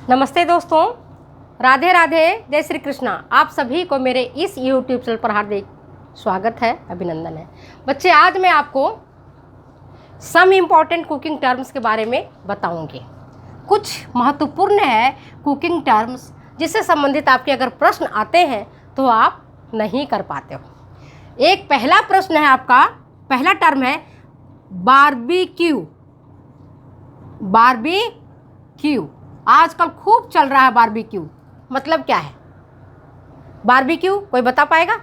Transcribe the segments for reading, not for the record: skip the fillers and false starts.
नमस्ते दोस्तों, राधे राधे, जय श्री कृष्णा। आप सभी को मेरे इस YouTube चैनल पर हार्दिक स्वागत है, अभिनंदन है। बच्चे, आज मैं आपको सम इम्पॉर्टेंट कुकिंग टर्म्स के बारे में बताऊंगी। कुछ महत्वपूर्ण है कुकिंग टर्म्स जिससे संबंधित आपके अगर प्रश्न आते हैं तो आप नहीं कर पाते हो। एक पहला प्रश्न है, आपका पहला टर्म है बारबेक्यू। बारबेक्यू आजकल खूब चल रहा है। बारबेक्यू मतलब क्या है? बारबेक्यू कोई बता पाएगा?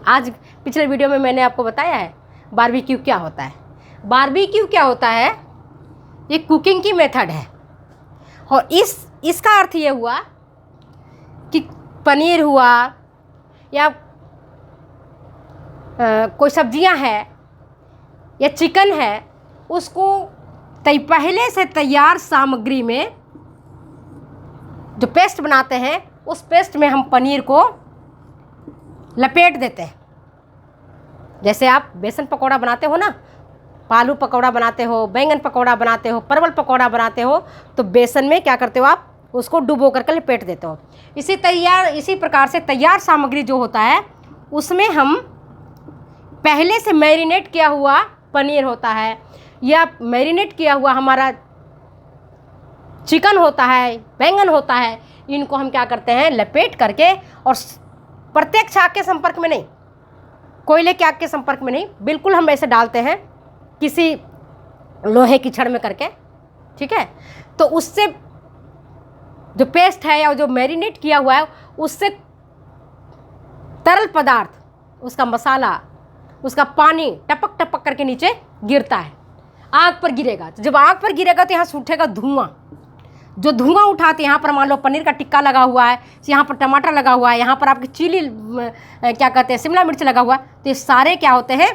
आज पिछले वीडियो में मैंने आपको बताया है बारबेक्यू क्या होता है। बारबेक्यू क्या होता है? ये कुकिंग की मेथड है और इसका अर्थ ये हुआ कि पनीर हुआ या कोई सब्जियां हैं या चिकन है, उसको पहले से तैयार सामग्री में जो पेस्ट बनाते हैं, उस पेस्ट में हम पनीर को लपेट देते हैं। जैसे आप बेसन पकौड़ा बनाते हो ना, आलू पकौड़ा बनाते हो, बैंगन पकौड़ा बनाते हो, परवल पकौड़ा बनाते हो, तो बेसन में क्या करते हो आप? उसको डुबो करके लपेट देते हो। इसी प्रकार से तैयार सामग्री जो होता है उसमें हम पहले से मैरिनेट किया हुआ पनीर होता है या मैरिनेट किया हुआ हमारा चिकन होता है, बैंगन होता है, इनको हम क्या करते हैं? लपेट करके, और प्रत्यक्ष आग के संपर्क में नहीं, कोयले के आग के संपर्क में नहीं, बिल्कुल हम ऐसे डालते हैं किसी लोहे की छड़ में करके, ठीक है। तो उससे जो पेस्ट है या जो मैरिनेट किया हुआ है, उससे तरल पदार्थ, उसका मसाला, उसका पानी टपक टपक करके नीचे गिरता है, आग पर गिरेगा। तो जब आग पर गिरेगा तो यहाँ से उठेगा धुआं। जो धुआं उठाते, यहाँ पर मान लो पनीर का टिक्का लगा हुआ है, यहाँ पर टमाटर लगा हुआ है, यहाँ पर आपकी चिली क्या कहते हैं, शिमला मिर्च लगा हुआ है, तो ये सारे क्या होते हैं?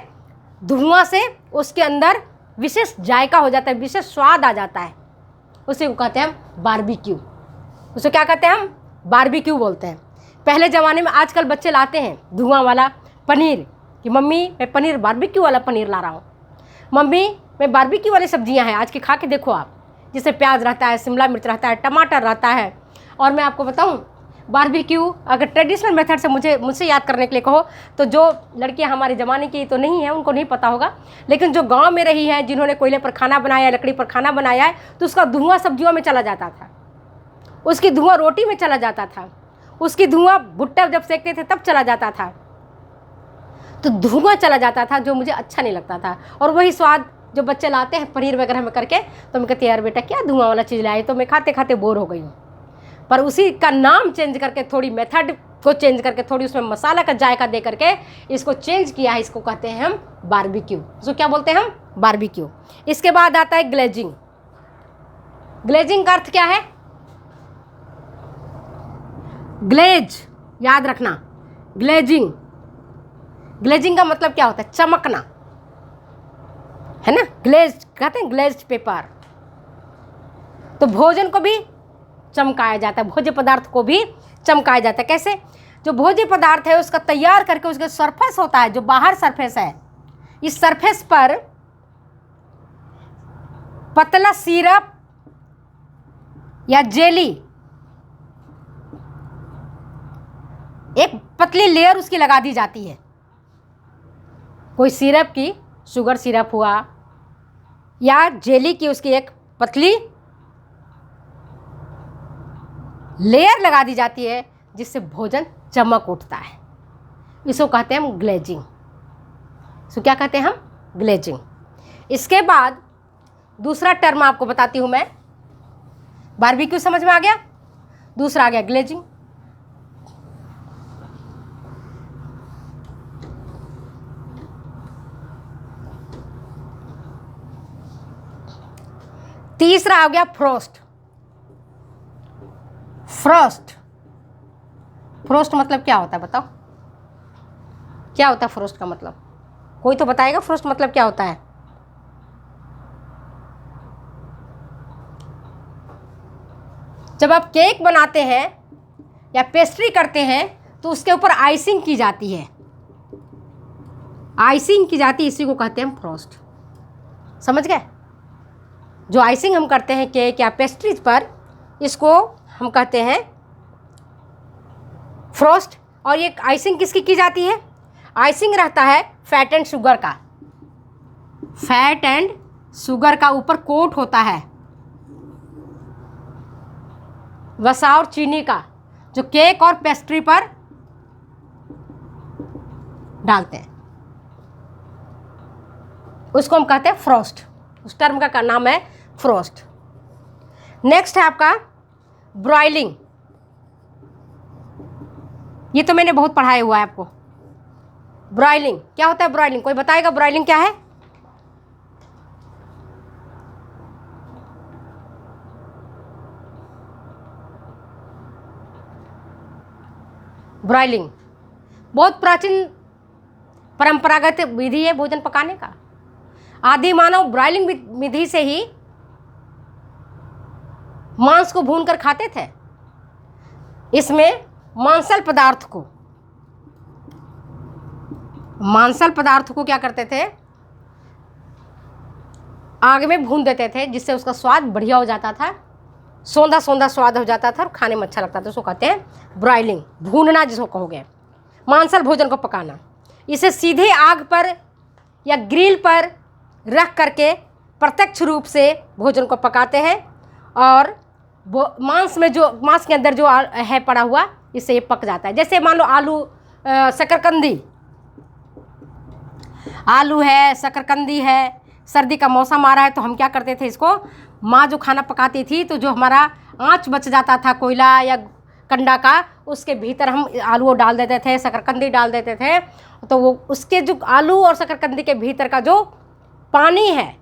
धुआं से उसके अंदर विशेष जायका हो जाता है, विशेष स्वाद आ जाता है। उसे को कहते हैं हम बारबेक्यू। उसे क्या कहते हैं? हम बारबेक्यू बोलते हैं। पहले ज़माने में, आजकल बच्चे लाते हैं धुआं वाला पनीर कि मम्मी मैं पनीर बारबेक्यू वाला पनीर ला रहा हूँ, मम्मी मैं बारबेक्यू वाली सब्जियां हैं आज की खा के देखो आप, जिससे प्याज रहता है, शिमला मिर्च रहता है, टमाटर रहता है। और मैं आपको बताऊं, बारबेक्यू अगर ट्रेडिशनल मेथड से मुझसे याद करने के लिए कहो तो जो लड़कियां हमारे ज़माने की तो नहीं है, उनको नहीं पता होगा, लेकिन जो गांव में रही हैं, जिन्होंने कोयले पर खाना बनाया है, लकड़ी पर खाना बनाया है, तो उसका धुआं सब्जियों में चला जाता था, उसकी धुआं रोटी में चला जाता था, उसकी धुआं भुट्टा जब सेकते थे तब चला जाता था। तो धुआं चला जाता था जो मुझे अच्छा नहीं लगता था। और वही स्वाद जो बच्चे लाते हैं पनीर वगैरह में करके, तो मैं कहती यार बेटा क्या धुआं वाला चीज़ लाई, तो मैं खाते खाते बोर हो गई हूँ। पर उसी का नाम चेंज करके, थोड़ी मेथड को चेंज करके, थोड़ी उसमें मसाला का जायका दे करके इसको चेंज किया है। इसको कहते हैं हम बारबेक्यू। इसको क्या बोलते हैं हम? बारबेक्यू। इसके बाद आता है ग्लेजिंग। ग्लेजिंग का अर्थ क्या है? ग्लेज, याद रखना, ग्लेजिंग। ग्लेजिंग का मतलब क्या होता है? चमकना, है ना। ग्लेज कहते हैं ग्लेज्ड पेपर। तो भोजन को भी चमकाया जाता है, भोज्य पदार्थ को भी चमकाया जाता है। कैसे? जो भोज्य पदार्थ है उसका तैयार करके उसका सरफेस होता है, जो बाहर सरफेस है, इस सरफेस पर पतला सिरप या जेली, एक पतली लेयर उसकी लगा दी जाती है। कोई सिरप की, शुगर सिरप हुआ या जेली की, उसकी एक पतली लेयर लगा दी जाती है जिससे भोजन चमक उठता है। इसको कहते हैं हम ग्लेजिंग। इसको क्या कहते हैं हम? ग्लेजिंग। इसके बाद दूसरा टर्म आपको बताती हूं मैं। बारबेक्यू समझ में आ गया, दूसरा आ गया ग्लेजिंग। तीसरा आ गया फ्रोस्ट। फ्रोस्ट, फ्रोस्ट मतलब क्या होता है? बताओ क्या होता है फ्रोस्ट का मतलब? कोई तो बताएगा फ्रोस्ट मतलब क्या होता है? जब आप केक बनाते हैं या पेस्ट्री करते हैं तो उसके ऊपर आइसिंग की जाती है, आइसिंग की जाती है, इसी को कहते हैं फ्रोस्ट। समझ गए? जो आइसिंग हम करते हैं केक या पेस्ट्रीज पर, इसको हम कहते हैं फ्रोस्ट। और ये आइसिंग किसकी की जाती है? आइसिंग रहता है फैट एंड शुगर का। फैट एंड शुगर का ऊपर कोट होता है, वसा और चीनी का, जो केक और पेस्ट्री पर डालते हैं, उसको हम कहते हैं फ्रोस्ट। उस टर्म का नाम है फ्रोस्ट। नेक्स्ट है आपका ब्रॉयलिंग। ये तो मैंने बहुत पढ़ाया हुआ है आपको। ब्रॉयलिंग क्या होता है? ब्रॉयलिंग कोई बताएगा ब्रॉयलिंग क्या है? ब्रॉयलिंग बहुत प्राचीन परंपरागत विधि है भोजन पकाने का। आदि मानव ब्रॉयलिंग विधि से ही मांस को भूनकर खाते थे। इसमें मांसल पदार्थ को क्या करते थे? आग में भून देते थे, जिससे उसका स्वाद बढ़िया हो जाता था, सौंधा सौंधा स्वाद हो जाता था और खाने में अच्छा लगता था। उसको कहते हैं ब्रॉयलिंग, भूनना जिसको कहोगे, मांसल भोजन को पकाना। इसे सीधे आग पर या ग्रिल पर रख करके प्रत्यक्ष रूप से भोजन को पकाते हैं और मांस के अंदर जो है पड़ा हुआ, इससे ये पक जाता है। जैसे मान लो शकरकंदी, आलू है, शकरकंदी है, सर्दी का मौसम आ रहा है तो हम क्या करते थे, इसको माँ जो खाना पकाती थी तो जो हमारा आँच बच जाता था कोयला या कंडा का, उसके भीतर हम आलू डाल देते थे, शकरकंदी डाल देते थे। तो वो उसके जो आलू और शकरकंदी के भीतर का जो पानी है,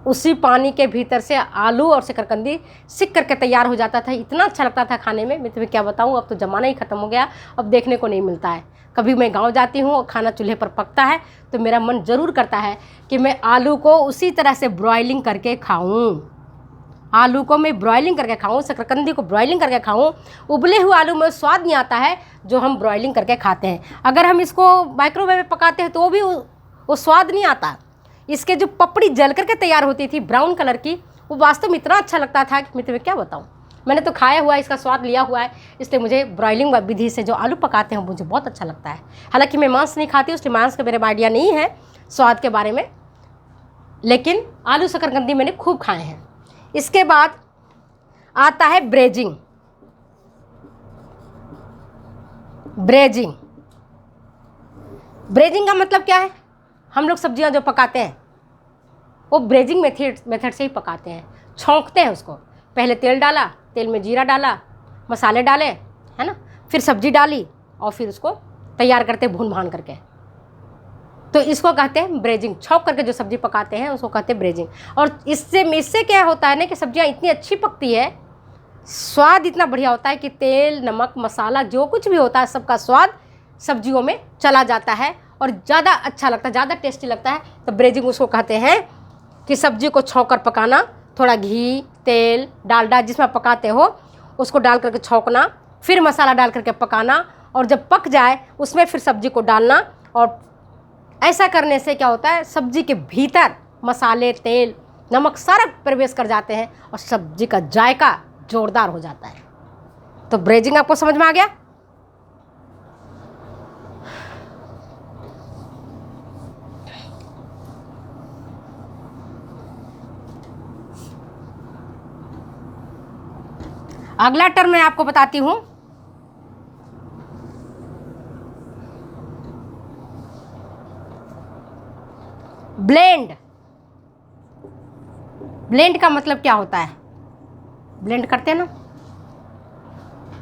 उसी पानी के भीतर से आलू और शकरकंदी सिक करके तैयार हो जाता था। इतना अच्छा लगता था खाने में, मैं तुम्हें क्या बताऊँ। अब तो ज़माना ही ख़त्म हो गया, अब देखने को नहीं मिलता है। कभी मैं गांव जाती हूँ और खाना चूल्हे पर पकता है तो मेरा मन ज़रूर करता है कि मैं आलू को उसी तरह से ब्रॉयलिंग करके खाऊँ। आलू को मैं ब्रॉयलिंग करके खाऊँ, शकरकंदी को ब्रॉयलिंग करके खाऊँ। उबले हुए आलू में स्वाद नहीं आता है जो हम ब्रॉयलिंग करके खाते हैं। अगर हम इसको माइक्रोवेव में पकाते हैं तो भी वो स्वाद नहीं आता। इसके जो पपड़ी जल करके तैयार होती थी ब्राउन कलर की, वो वास्तव में इतना अच्छा लगता था कि मैं तुम्हें क्या बताऊँ। मैंने तो खाया हुआ है, इसका स्वाद लिया हुआ है, इसलिए मुझे ब्रॉयलिंग विधि से जो आलू पकाते हैं मुझे बहुत अच्छा लगता है। हालांकि मैं मांस नहीं खाती, उसलिए मांस का मेरे आइडिया नहीं है स्वाद के बारे में, लेकिन आलू शकरकंदी मैंने खूब खाए हैं। इसके बाद आता है ब्रेजिंग। ब्रेजिंग का मतलब क्या है? हम लोग सब्जियां जो पकाते हैं वो ब्रेजिंग मेथड से ही पकाते हैं। छौंकते हैं उसको, पहले तेल डाला, तेल में जीरा डाला, मसाले डाले, है ना, फिर सब्जी डाली और फिर उसको तैयार करते भून भान करके। तो इसको कहते हैं ब्रेजिंग। छौंक करके जो सब्जी पकाते हैं उसको कहते हैं ब्रेजिंग। और इससे क्या होता है ना कि सब्जियां इतनी अच्छी पकती है, स्वाद इतना बढ़िया होता है कि तेल, नमक, मसाला जो कुछ भी होता है सबका स्वाद सब्जियों में चला जाता है और ज़्यादा अच्छा लगता है, ज़्यादा टेस्टी लगता है। तो ब्रेजिंग उसको कहते हैं कि सब्जी को छौंक कर पकाना, थोड़ा घी, तेल, डालडा जिसमें पकाते हो उसको डाल करके छौंकना, फिर मसाला डाल करके पकाना और जब पक जाए उसमें फिर सब्जी को डालना। और ऐसा करने से क्या होता है, सब्जी के भीतर मसाले, तेल, नमक सारा प्रवेश कर जाते हैं और सब्जी का जायका जोरदार हो जाता है। तो ब्रेजिंग आपको समझ में आ गया? अगला टर्म मैं आपको बताती हूं, ब्लेंड। ब्लेंड का मतलब क्या होता है? ब्लेंड करते हैं ना,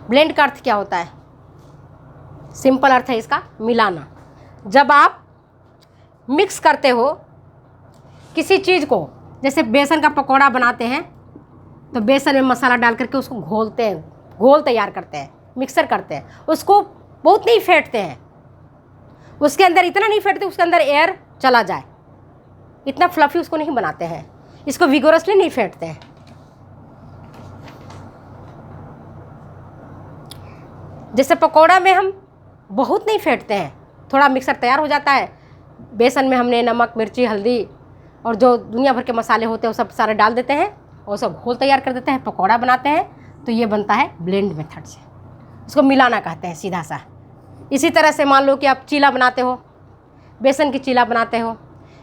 ब्लेंड का अर्थ क्या होता है? सिंपल अर्थ है इसका मिलाना। जब आप मिक्स करते हो किसी चीज़ को, जैसे बेसन का पकौड़ा बनाते हैं तो बेसन में मसाला डाल करके उसको घोलते हैं, घोल तैयार करते हैं, मिक्सर करते हैं, उसको बहुत नहीं फेंटते हैं, उसके अंदर इतना नहीं फेंटते उसके अंदर एयर चला जाए, इतना फ्लफी उसको नहीं बनाते हैं, इसको विगोरसली नहीं फेंटते हैं। जैसे पकौड़ा में हम बहुत नहीं फेंटते हैं, थोड़ा मिक्सर तैयार हो जाता है, बेसन में हमने नमक, मिर्ची, हल्दी और जो दुनिया भर के मसाले होते हैं वो सब सारे डाल देते हैं और उसका घोल तैयार कर देते हैं, पकौड़ा बनाते हैं। तो ये बनता है ब्लेंड मेथड से, इसको मिलाना कहते हैं सीधा सा। इसी तरह से मान लो कि आप चीला बनाते हो, बेसन की चीला बनाते हो,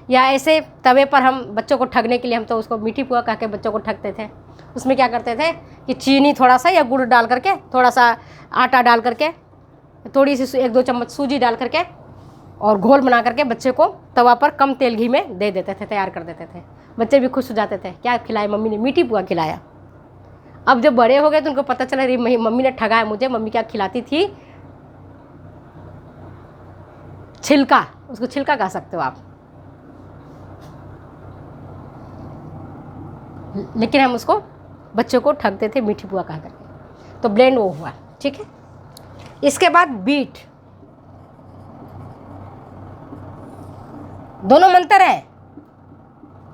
या ऐसे तवे पर हम बच्चों को ठगने के लिए, हम तो उसको मीठी पुआ कह के बच्चों को ठगते थे। उसमें क्या करते थे कि चीनी थोड़ा सा या गुड़ डाल करके, थोड़ा सा आटा डाल करके, थोड़ी सी 1-2 चम्मच सूजी डाल करके और घोल बना करके बच्चे को तवा पर कम तेल घी में दे देते थे, तैयार कर देते थे। बच्चे भी खुश हो जाते थे, क्या खिलाया मम्मी ने, मीठी पुआ खिलाया। अब जब बड़े हो गए तो उनको पता चला अरे मम्मी ने ठगा है मुझे, मम्मी क्या खिलाती थी, छिलका, उसको छिलका कह सकते हो आप, लेकिन हम उसको बच्चों को ठगते थे मीठी पुआ कह करके। तो ब्लेंड वो हुआ, ठीक है। इसके बाद बीट, दोनों मंत्र है।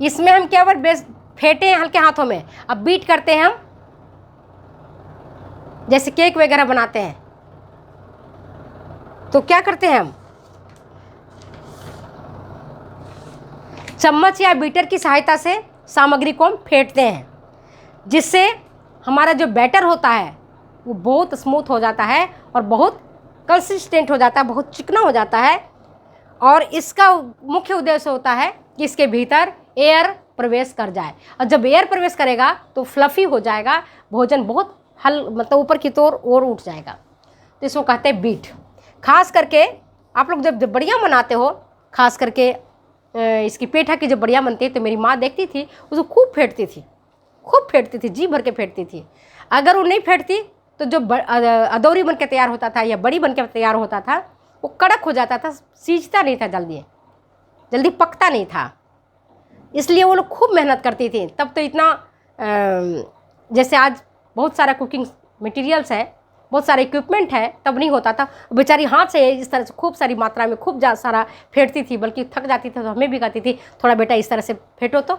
इसमें हम केवल बेस फेंटे हैं हल्के हाथों में। अब बीट करते हैं हम, जैसे केक वगैरह बनाते हैं तो क्या करते हैं हम, चम्मच या बीटर की सहायता से सामग्री को हम फेंटते हैं, जिससे हमारा जो बैटर होता है वो बहुत स्मूथ हो जाता है और बहुत कंसिस्टेंट हो जाता है, बहुत चिकना हो जाता है। और इसका मुख्य उद्देश्य होता है कि इसके भीतर एयर प्रवेश कर जाए, और जब एयर प्रवेश करेगा तो फ्लफी हो जाएगा, भोजन बहुत मतलब ऊपर की ओर उठ जाएगा। तो इसको कहते हैं बीट। खास करके आप लोग जब बढ़िया बनाते हो, खास करके इसकी पेठा की जब बढ़िया बनती है तो मेरी माँ देखती थी, उसको खूब फेंटती थी, जी भर के फेंटती थी। अगर वो नहीं फेंटती तो जो अदौरी बन के तैयार होता था या बड़ी बन के तैयार होता था वो कड़क हो जाता था, सीजता नहीं था, जल्दी पकता नहीं था। इसलिए वो लोग खूब मेहनत करती थी। तब तो इतना जैसे आज बहुत सारा कुकिंग मटेरियल्स है, बहुत सारे इक्विपमेंट है, तब नहीं होता था। बेचारी हाथ से इस तरह से खूब सारी मात्रा में खूब सारा फेंटती थी, बल्कि थक जाती थी तो हमें भी कहती थी थोड़ा बेटा इस तरह से फेंटो तो।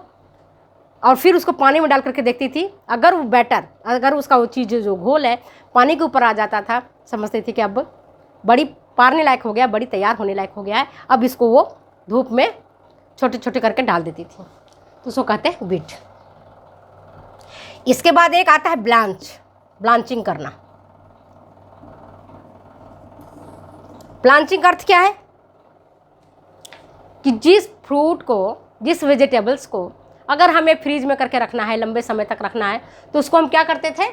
और फिर उसको पानी में डाल करके देखती थी, अगर वो बैटर, अगर उसका वो चीज़ जो घोल है पानी के ऊपर आ जाता था, समझती थी कि अब बड़ी पारने लायक हो गया, बड़ी तैयार होने लायक हो गया है, अब इसको वो धूप में छोटे छोटे करके डाल देती थी। तो उसको कहते हैं बीट। इसके बाद एक आता है ब्लांचिंग करना। ब्लांचिंग का अर्थ क्या है कि जिस फ्रूट को, जिस वेजिटेबल्स को अगर हमें फ्रीज में करके रखना है, लंबे समय तक रखना है, तो उसको हम क्या करते थे,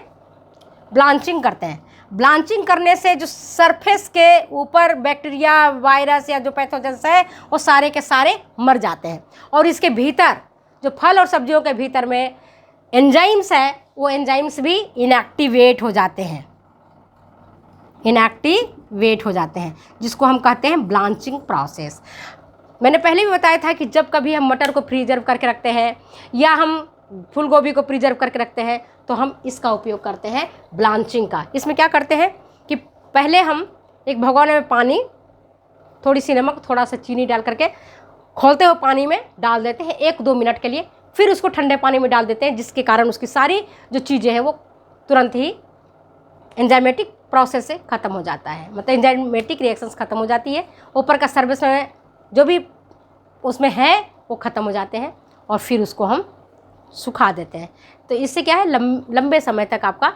ब्लांचिंग करते हैं। ब्लांचिंग करने से जो सरफेस के ऊपर बैक्टीरिया, वायरस या जो पैथोजेंस है वो सारे के सारे मर जाते हैं, और इसके भीतर जो फल और सब्जियों के भीतर में एंजाइम्स है वो एंजाइम्स भी इनएक्टिवेट हो जाते हैं, जिसको हम कहते हैं ब्लांचिंग प्रोसेस। मैंने पहले भी बताया था कि जब कभी हम मटर को प्रिजर्व करके रखते हैं या हम फूल गोभी को प्रिजर्व करके रखते हैं तो हम इसका उपयोग करते हैं ब्लांचिंग का। इसमें क्या करते हैं कि पहले हम एक भगोने में पानी, थोड़ी सी नमक, थोड़ा सा चीनी डाल करके खोलते हुए पानी में डाल देते हैं 1-2 मिनट के लिए, फिर उसको ठंडे पानी में डाल देते हैं, जिसके कारण उसकी सारी जो चीज़ें हैं वो तुरंत ही एंजाइमेटिक प्रोसेस से ख़त्म हो जाता है, मतलब एंजाइमेटिक रिएक्शंस ख़त्म हो जाती है, ऊपर का सर्विस में जो भी उसमें है वो ख़त्म हो जाते हैं, और फिर उसको हम सुखा देते हैं। तो इससे क्या है, लंबे समय तक आपका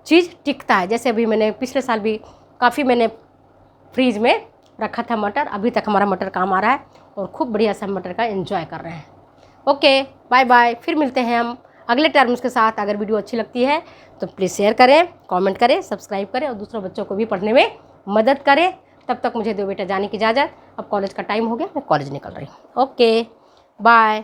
चीज़ टिकता है। जैसे अभी मैंने पिछले साल भी काफ़ी मैंने फ्रीज में रखा था मटर, अभी तक हमारा मटर काम आ रहा है और खूब बढ़िया से हम मटर का एंजॉय कर रहे हैं। ओके, बाय बाय, फिर मिलते हैं हम अगले टर्म्स के साथ। अगर वीडियो अच्छी लगती है तो प्लीज़ शेयर करें, कमेंट करें, सब्सक्राइब करें और दूसरों बच्चों को भी पढ़ने में मदद करें। तब तक मुझे दो बेटा जाने की इजाज़त, अब कॉलेज का टाइम हो गया, मैं कॉलेज निकल रही हूँ। Okay, bye.